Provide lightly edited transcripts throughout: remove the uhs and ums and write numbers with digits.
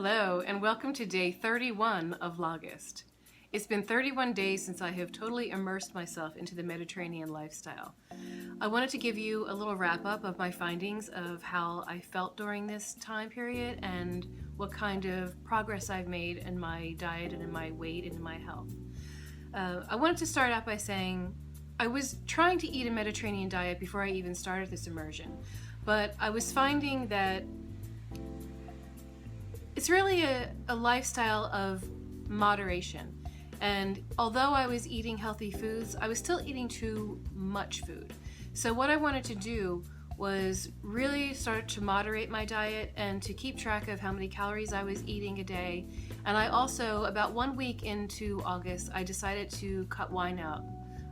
Hello, and welcome to day 31 of Vlogust. It's been 31 days since I have totally immersed myself into the Mediterranean lifestyle. I wanted to give you a little wrap-up of my findings of how I felt during this time period and what kind of progress I've made in my diet and in my weight and in my health. I wanted to start out by saying I was trying to eat a Mediterranean diet before I even started this immersion, but I was finding that it's really a lifestyle of moderation. And although I was eating healthy foods, I was still eating too much food. So what I wanted to do was really start to moderate my diet and to keep track of how many calories I was eating a day. And I also, about 1 week into August, I decided to cut wine out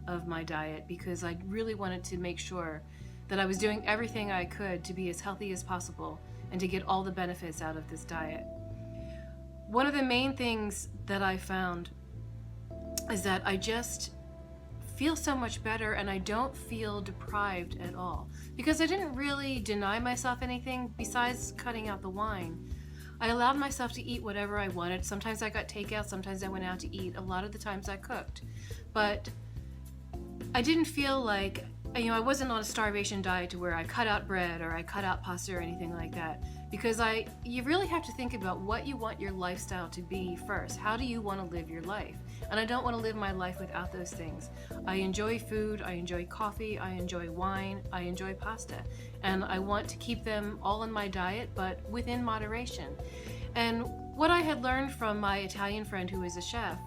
of my diet because I really wanted to make sure that I was doing everything I could to be as healthy as possible and to get all the benefits out of this diet. One of the main things that I found is that I just feel so much better and I don't feel deprived at all because I didn't really deny myself anything besides cutting out the wine. I allowed myself to eat whatever I wanted. Sometimes I got takeout, sometimes I went out to eat. A lot of the times I cooked. But I didn't feel like, I wasn't on a starvation diet to where I cut out bread or I cut out pasta or anything like that. Because you really have to think about what you want your lifestyle to be first. How do you want to live your life? And I don't want to live my life without those things. I enjoy food, I enjoy coffee, I enjoy wine, I enjoy pasta. And I want to keep them all in my diet, but within moderation. And what I had learned from my Italian friend who is a chef,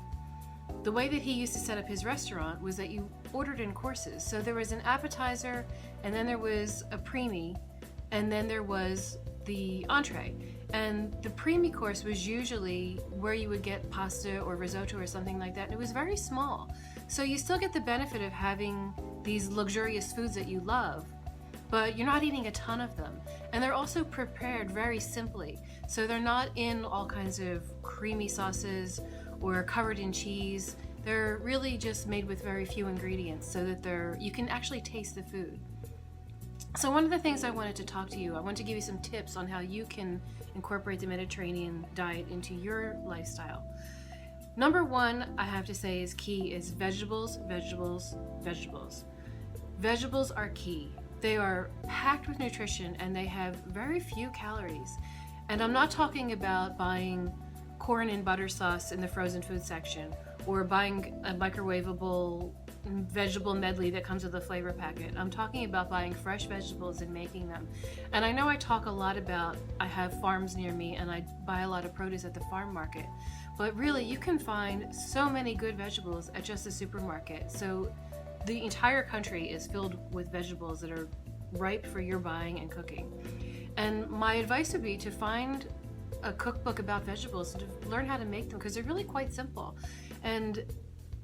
the way that he used to set up his restaurant was that you ordered in courses. So there was an appetizer, and then there was a preemie, and then there was the entree. And the preemie course was usually where you would get pasta or risotto or something like that, and it was very small. So you still get the benefit of having these luxurious foods that you love, but you're not eating a ton of them. And they're also prepared very simply. So they're not in all kinds of creamy sauces or covered in cheese. They're really just made with very few ingredients so that you can actually taste the food. So one of the things I wanted to talk to you, I want to give you some tips on how you can incorporate the Mediterranean diet into your lifestyle. Number one, I have to say is key is vegetables, vegetables, vegetables. Vegetables are key. They are packed with nutrition and they have very few calories. And I'm not talking about buying corn and butter sauce in the frozen food section or buying a microwavable vegetable medley that comes with a flavor packet. I'm talking about buying fresh vegetables and making them. And I know I talk a lot about, I have farms near me and I buy a lot of produce at the farm market, but really you can find so many good vegetables at just the supermarket. So the entire country is filled with vegetables that are ripe for your buying and cooking. And my advice would be to find a cookbook about vegetables and to learn how to make them because they're really quite simple. And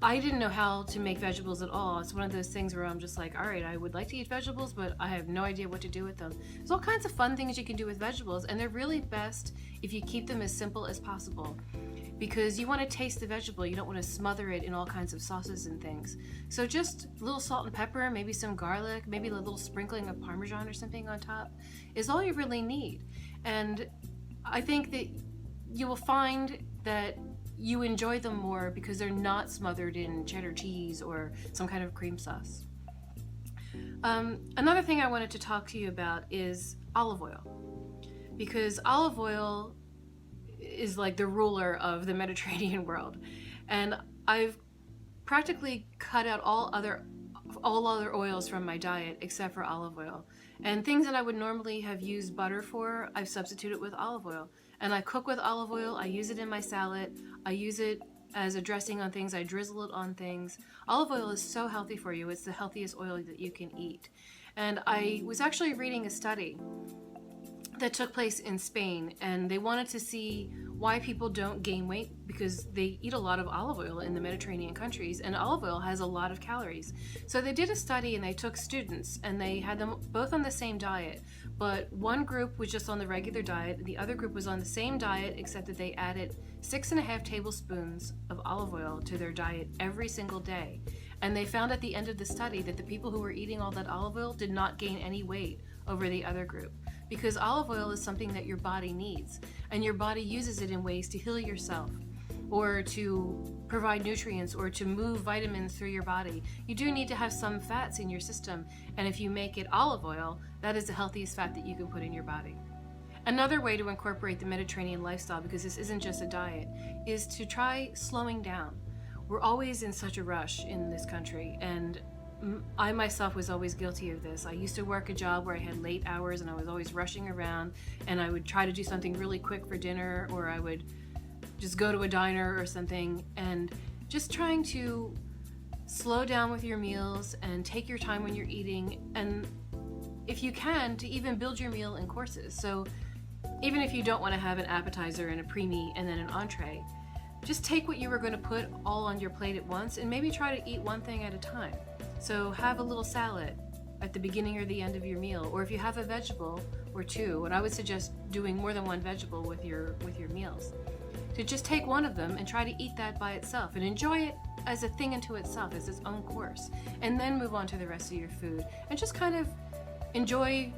I didn't know how to make vegetables at all. It's one of those things where I'm just like, all right, I would like to eat vegetables, but I have no idea what to do with them. There's all kinds of fun things you can do with vegetables, and they're really best if you keep them as simple as possible because you want to taste the vegetable. You don't want to smother it in all kinds of sauces and things. So just a little salt and pepper, maybe some garlic, maybe a little sprinkling of Parmesan or something on top is all you really need. And I think that you will find that you enjoy them more because they're not smothered in cheddar cheese or some kind of cream sauce. Another thing I wanted to talk to you about is olive oil, because olive oil is like the ruler of the Mediterranean world. And I've practically cut out all other oils from my diet except for olive oil. And things that I would normally have used butter for, I've substituted with olive oil. And I cook with olive oil, I use it in my salad, I use it as a dressing on things, I drizzle it on things. Olive oil is so healthy for you, it's the healthiest oil that you can eat. And I was actually reading a study that took place in Spain, and they wanted to see why people don't gain weight because they eat a lot of olive oil in the Mediterranean countries, and olive oil has a lot of calories. So they did a study and they took students and they had them both on the same diet, but one group was just on the regular diet and the other group was on the same diet except that they added 6.5 tablespoons of olive oil to their diet every single day. And they found at the end of the study that the people who were eating all that olive oil did not gain any weight over the other group. because olive oil is something that your body needs, and your body uses it in ways to heal yourself, or to provide nutrients, or to move vitamins through your body. You do need to have some fats in your system, and if you make it olive oil, that is the healthiest fat that you can put in your body. Another way to incorporate the Mediterranean lifestyle, because this isn't just a diet, is to try slowing down. We're always in such a rush in this country, and I myself was always guilty of this. I used to work a job where I had late hours and I was always rushing around, and I would try to do something really quick for dinner, or I would just go to a diner or something, and just trying to slow down with your meals and take your time when you're eating, and if you can, to even build your meal in courses. So even if you don't want to have an appetizer and a pre-meat and then an entree, just take what you were going to put all on your plate at once and maybe try to eat one thing at a time. So have a little salad at the beginning or the end of your meal, or if you have a vegetable or two, and I would suggest doing more than one vegetable with your meals, to just take one of them and try to eat that by itself and enjoy it as a thing unto itself, as its own course, and then move on to the rest of your food and just kind of enjoy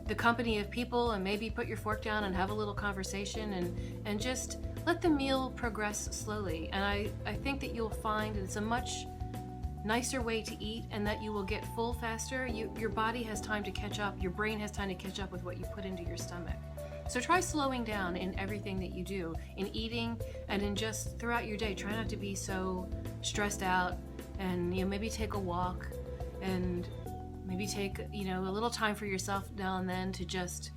the company of people, and maybe put your fork down and have a little conversation, and just let the meal progress slowly. And I think that you'll find it's a much nicer way to eat, and that you will get full faster. Your body has time to catch up, your brain has time to catch up with what you put into your stomach. So try slowing down in everything that you do, in eating and in just throughout your day. Try not to be so stressed out, and maybe take a walk, and maybe take a little time for yourself now and then to just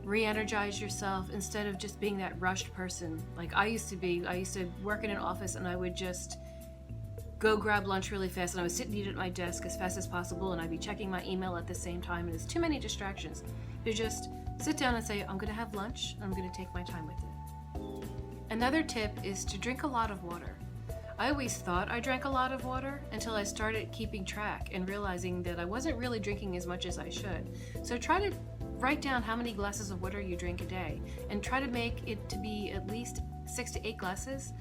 re-energize yourself, instead of just being that rushed person like I used to be. I used to work in an office, and I would just go grab lunch really fast, and I would sit and eat at my desk as fast as possible, and I'd be checking my email at the same time, and it's too many distractions to just sit down and say, I'm going to have lunch, and I'm going to take my time with it. Another tip is to drink a lot of water. I always thought I drank a lot of water until I started keeping track and realizing that I wasn't really drinking as much as I should. So try to write down how many glasses of water you drink a day, and try to make it to be at least 6 to 8 glasses.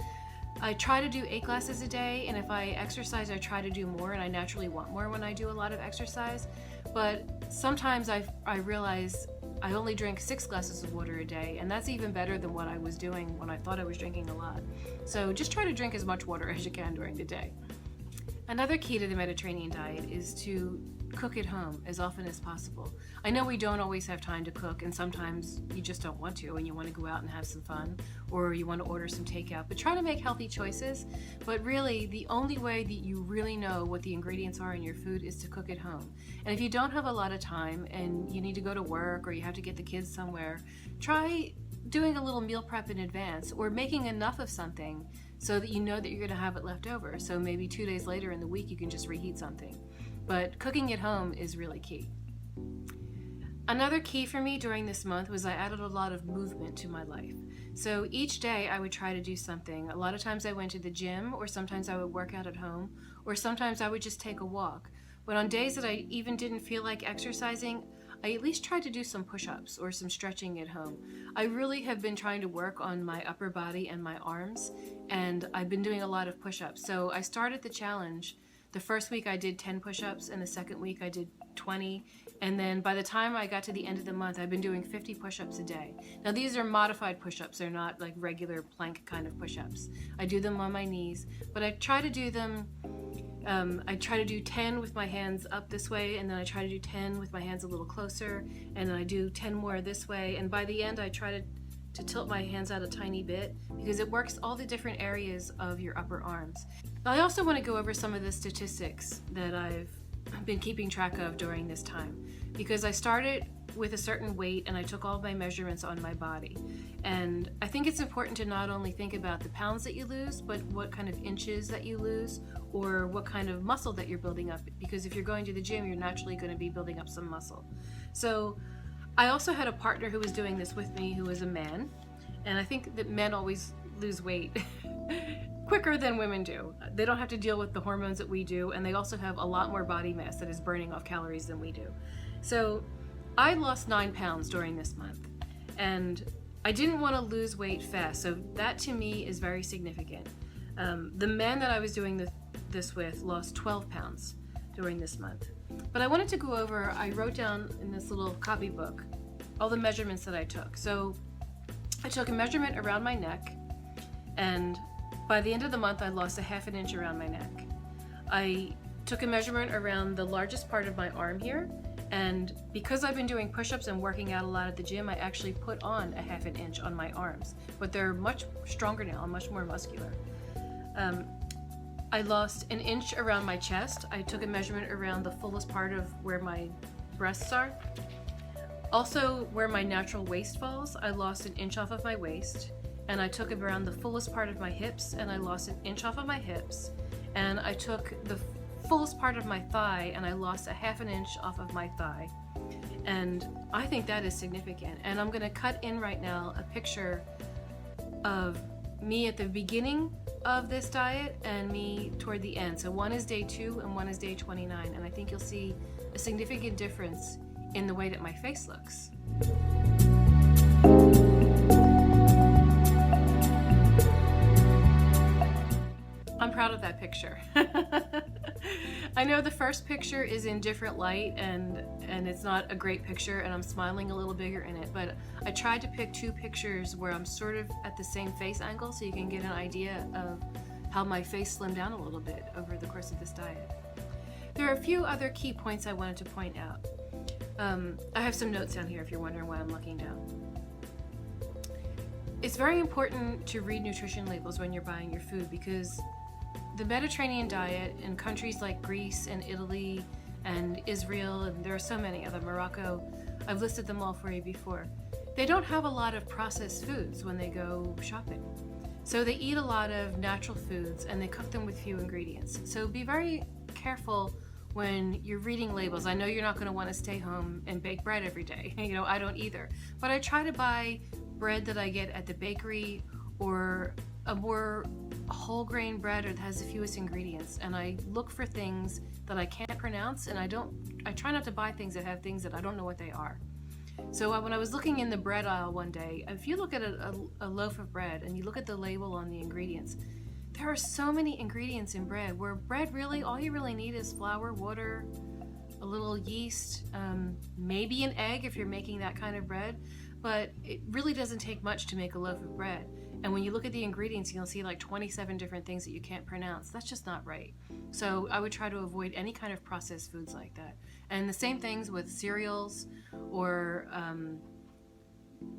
I try to do 8 glasses a day, and if I exercise, I try to do more, and I naturally want more when I do a lot of exercise. But sometimes I realize I only drink 6 glasses of water a day, and that's even better than what I was doing when I thought I was drinking a lot. So just try to drink as much water as you can during the day. Another key to the Mediterranean diet is to cook at home as often as possible. I know we don't always have time to cook, and sometimes you just don't want to, and you want to go out and have some fun, or you want to order some takeout. But try to make healthy choices. But really, the only way that you really know what the ingredients are in your food is to cook at home. And if you don't have a lot of time and you need to go to work, or you have to get the kids somewhere, try doing a little meal prep in advance, or making enough of something so that you know that you're going to have it left over. So maybe 2 days later in the week you can just reheat something. But cooking at home is really key. Another key for me during this month was I added a lot of movement to my life. So each day I would try to do something. A lot of times I went to the gym, or sometimes I would work out at home, or sometimes I would just take a walk. But on days that I even didn't feel like exercising, I at least tried to do some push-ups or some stretching at home. I really have been trying to work on my upper body and my arms, and I've been doing a lot of push-ups. So I started the challenge. The first week I did 10 push-ups, and the second week I did 20, and then by the time I got to the end of the month, I've been doing 50 push-ups a day. Now these are modified push-ups, they're not like regular plank kind of push-ups. I do them on my knees, but I try to do them, I try to do 10 with my hands up this way, and then I try to do 10 with my hands a little closer, and then I do 10 more this way, and by the end I try to tilt my hands out a tiny bit, because it works all the different areas of your upper arms. I also want to go over some of the statistics that I've been keeping track of during this time, because I started with a certain weight and I took all of my measurements on my body. And I think it's important to not only think about the pounds that you lose, but what kind of inches that you lose, or what kind of muscle that you're building up, because if you're going to the gym, you're naturally going to be building up some muscle. So I also had a partner who was doing this with me, who was a man, and I think that men always lose weight quicker than women do. They don't have to deal with the hormones that we do, and they also have a lot more body mass that is burning off calories than we do. So I lost 9 pounds during this month, and I didn't want to lose weight fast, so that to me is very significant. The man that I was doing this with lost 12 pounds during this month. But I wanted to go over, I wrote down in this little copybook all the measurements that I took. So I took a measurement around my neck, and by the end of the month I lost a ½ an inch around my neck. I took a measurement around the largest part of my arm here, and because I've been doing push-ups and working out a lot at the gym, I actually put on a ½ an inch on my arms, but they're much stronger now, much more muscular. I lost an inch around my chest. I took a measurement around the fullest part of where my breasts are. Also, where my natural waist falls, I lost an inch off of my waist, and I took around the fullest part of my hips, and I lost an inch off of my hips, and I took the fullest part of my thigh, and I lost a ½ an inch off of my thigh. And I think that is significant. And I'm gonna cut in right now a picture of me at the beginning of this diet and me toward the end. So one is day 2 and one is day 29, and I think you'll see a significant difference in the way that my face looks. I'm proud of that picture. I know the first picture is in different light and it's not a great picture, and I'm smiling a little bigger in it, but I tried to pick 2 pictures where I'm sort of at the same face angle so you can get an idea of how my face slimmed down a little bit over the course of this diet. There are a few other key points I wanted to point out. I have some notes down here if you're wondering why I'm looking down. It's very important to read nutrition labels when you're buying your food, because the Mediterranean diet in countries like Greece and Italy and Israel, and there are so many other, Morocco, I've listed them all for you before. They don't have a lot of processed foods when they go shopping. So they eat a lot of natural foods and they cook them with few ingredients. So be very careful when you're reading labels. I know you're not going to want to stay home and bake bread every day. You know, I don't either. But I try to buy bread that I get at the bakery, or a more whole grain bread, or that has the fewest ingredients. And I look for things that I can't pronounce, and I try not to buy things that have things that I don't know what they are. So when I was looking in the bread aisle one day, if you look at a loaf of bread and you look at the label on the ingredients, there are so many ingredients in bread, where bread really, all you really need is flour, water, a little yeast, maybe an egg if you're making that kind of bread, but it really doesn't take much to make a loaf of bread. And when you look at the ingredients, you'll see like 27 different things that you can't pronounce. That's just not right. So I would try to avoid any kind of processed foods like that. And the same things with cereals, or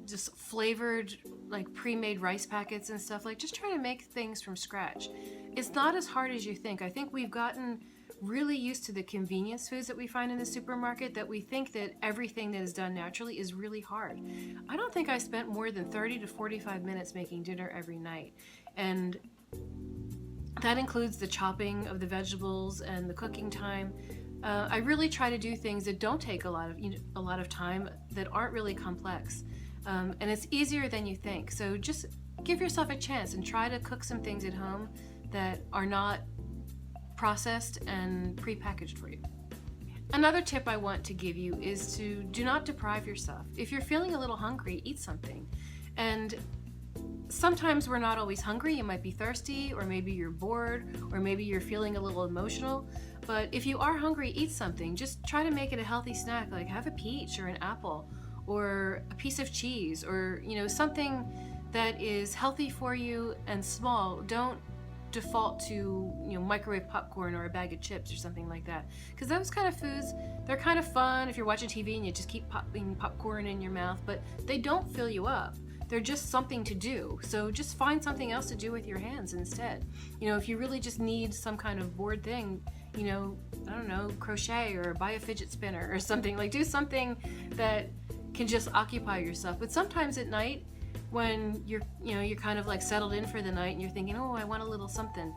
just flavored, like pre-made rice packets and stuff. Like, just try to make things from scratch. It's not as hard as you think. I think we've gotten really used to the convenience foods that we find in the supermarket, that we think that everything that is done naturally is really hard. I don't think I spent more than 30 to 45 minutes making dinner every night. And that includes the chopping of the vegetables and the cooking time. I really try to do things that don't take a lot of time, that aren't really complex. And it's easier than you think. So just give yourself a chance and try to cook some things at home that are not processed and pre-packaged for you. Another tip I want to give you is to do not deprive yourself. If you're feeling a little hungry, eat something. And sometimes we're not always hungry. You might be thirsty, or maybe you're bored, or maybe you're feeling a little emotional. But if you are hungry, eat something. Just try to make it a healthy snack, like have a peach or an apple or a piece of cheese, or something that is healthy for you and small. Don't default to microwave popcorn or a bag of chips or something like that, because those kind of foods, they're kind of fun if you're watching TV and you just keep popping popcorn in your mouth, but they don't fill you up. They're just something to do. So just find something else to do with your hands instead. If you really just need some kind of bored thing, I don't know, crochet or buy a fidget spinner or something. Like, do something that can just occupy yourself. But sometimes at night, when you're kind of like settled in for the night and you're thinking, oh, I want a little something,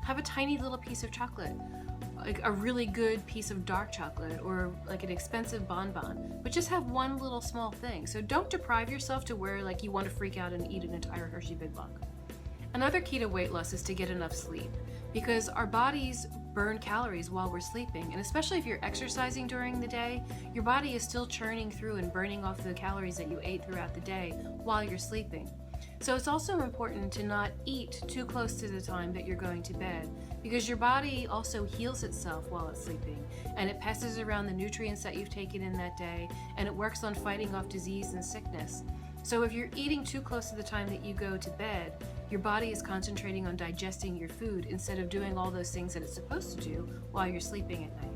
have a tiny little piece of chocolate, like a really good piece of dark chocolate, or like an expensive bonbon, but just have one little small thing. So don't deprive yourself to where like you want to freak out and eat an entire Hershey Big Bug. Another key to weight loss is to get enough sleep, because our bodies burn calories while we're sleeping, and especially if you're exercising during the day, your body is still churning through and burning off the calories that you ate throughout the day while you're sleeping. So it's also important to not eat too close to the time that you're going to bed, because your body also heals itself while it's sleeping, and it passes around the nutrients that you've taken in that day, and it works on fighting off disease and sickness. So if you're eating too close to the time that you go to bed, your body is concentrating on digesting your food instead of doing all those things that it's supposed to do while you're sleeping at night.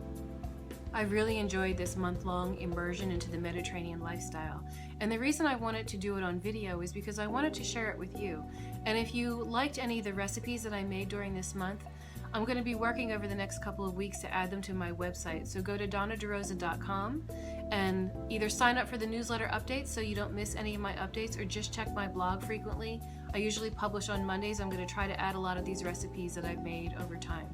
I really enjoyed this month-long immersion into the Mediterranean lifestyle, and the reason I wanted to do it on video is because I wanted to share it with you. And if you liked any of the recipes that I made during this month, I'm going to be working over the next couple of weeks to add them to my website. So go to DonnaDeRosa.com and either sign up for the newsletter updates so you don't miss any of my updates, or just check my blog frequently. I usually publish on Mondays. I'm going to try to add a lot of these recipes that I've made over time.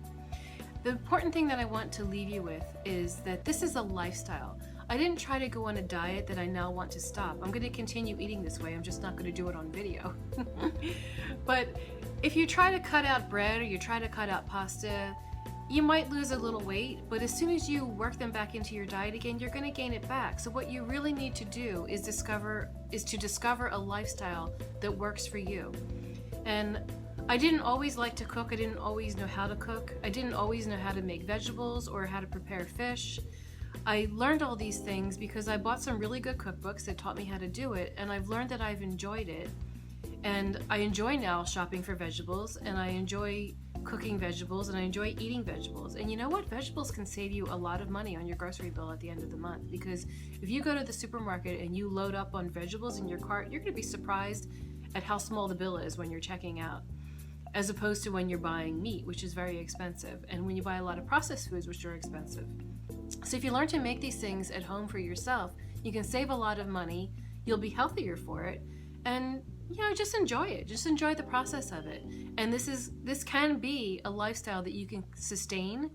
The important thing that I want to leave you with is that this is a lifestyle. I didn't try to go on a diet that I now want to stop. I'm going to continue eating this way. I'm just not going to do it on video. But if you try to cut out bread, or you try to cut out pasta, you might lose a little weight, but as soon as you work them back into your diet again, you're going to gain it back. So what you really need to do is to discover a lifestyle that works for you. And I didn't always like to cook. I didn't always know how to cook. I didn't always know how to make vegetables or how to prepare fish. I learned all these things because I bought some really good cookbooks that taught me how to do it, and I've learned that I've enjoyed it. And I enjoy now shopping for vegetables, and I enjoy cooking vegetables, and I enjoy eating vegetables. And you know what? Vegetables can save you a lot of money on your grocery bill at the end of the month, because if you go to the supermarket and you load up on vegetables in your cart, you're going to be surprised at how small the bill is when you're checking out, as opposed to when you're buying meat, which is very expensive, and when you buy a lot of processed foods, which are expensive. So if you learn to make these things at home for yourself, you can save a lot of money, you'll be healthier for it, and just enjoy it. Just enjoy the process of it. And this can be a lifestyle that you can sustain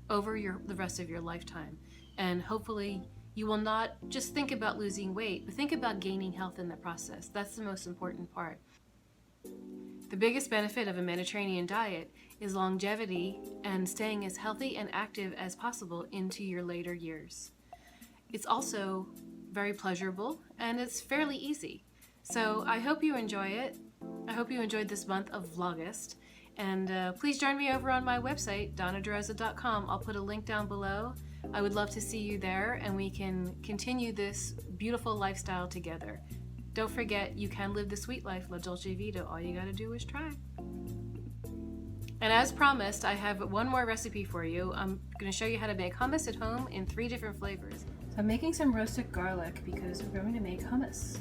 over the rest of your lifetime. And hopefully you will not just think about losing weight, but think about gaining health in the process. That's the most important part. The biggest benefit of a Mediterranean diet is longevity and staying as healthy and active as possible into your later years. It's also very pleasurable, and it's fairly easy. So I hope you enjoy it. I hope you enjoyed this month of Vlogust. And please join me over on my website, DonnaDeRosa.com. I'll put a link down below. I would love to see you there, and we can continue this beautiful lifestyle together. Don't forget, you can live the sweet life, La Dolce Vita. All you gotta do is try. And as promised, I have one more recipe for you. I'm gonna show you how to make hummus at home in 3 different flavors. So I'm making some roasted garlic because we're going to make hummus.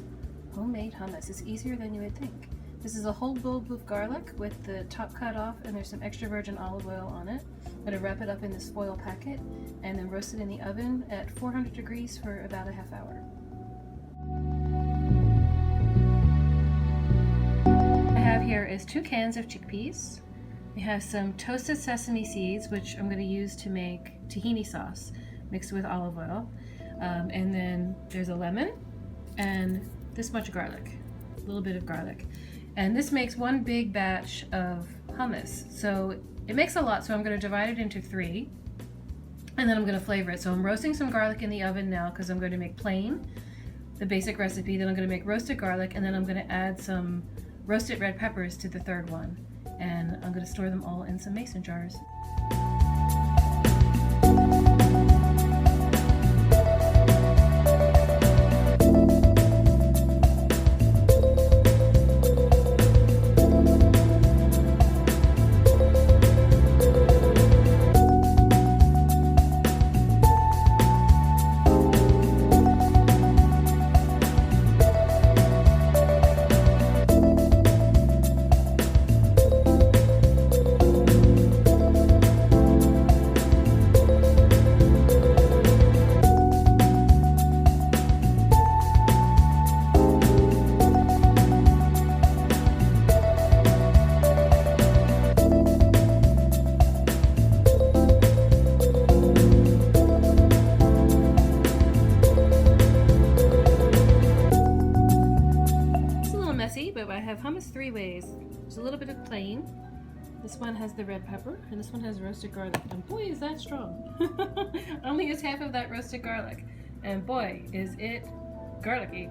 Homemade hummus. It's easier than you would think. This is a whole bulb of garlic with the top cut off, and there's some extra virgin olive oil on it. I'm gonna wrap it up in this foil packet and then roast it in the oven at 400 degrees for about a half hour. I have here is 2 cans of chickpeas. We have some toasted sesame seeds, which I'm going to use to make tahini sauce mixed with olive oil. And then there's a lemon and this much garlic, a little bit of garlic. And this makes one big batch of hummus. So it makes a lot, so I'm going to divide it into 3. And then I'm going to flavor it. So I'm roasting some garlic in the oven now because I'm going to make plain, the basic recipe. Then I'm going to make roasted garlic, and then I'm going to add some roasted red peppers to the 3rd one. And I'm going to store them all in some mason jars. But I have hummus 3 ways. There's a little bit of plain. This one has the red pepper, and this one has roasted garlic. And boy, is that strong. I only used half of that roasted garlic. And boy, is it garlicky.